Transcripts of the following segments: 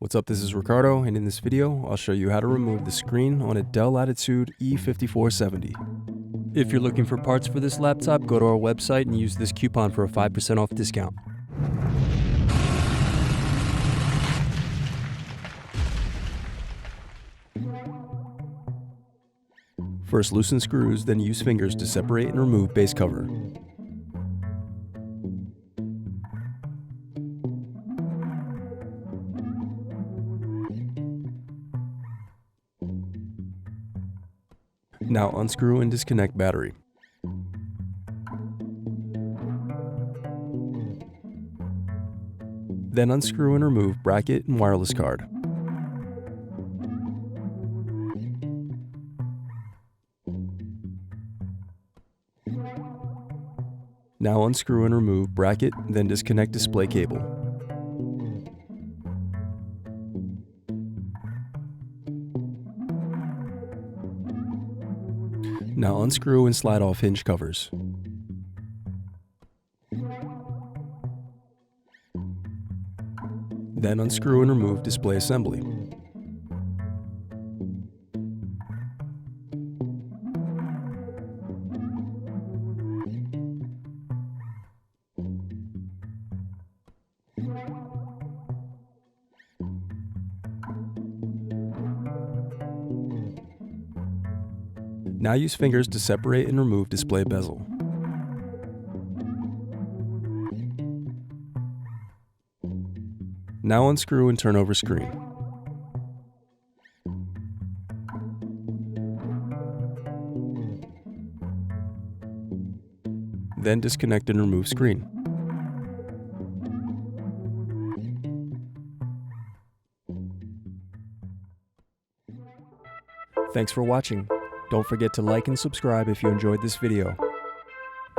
What's up, this is Ricardo, and in this video, I'll show you how to remove the screen on a Dell Latitude E5470. If you're looking for parts for this laptop, go to our website and use this coupon for a 5% off discount. First loosen screws, then use fingers to separate and remove base cover. Now unscrew and disconnect battery. Then unscrew and remove bracket and wireless card. Now unscrew and remove bracket, then disconnect display cable. Now unscrew and slide off hinge covers. Then unscrew and remove display assembly. Now use fingers to separate and remove display bezel. Now unscrew and turn over screen. Then disconnect and remove screen. Thanks for watching. Don't forget to like and subscribe if you enjoyed this video.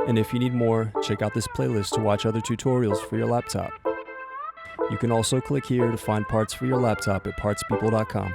And if you need more, check out this playlist to watch other tutorials for your laptop. You can also click here to find parts for your laptop at partspeople.com.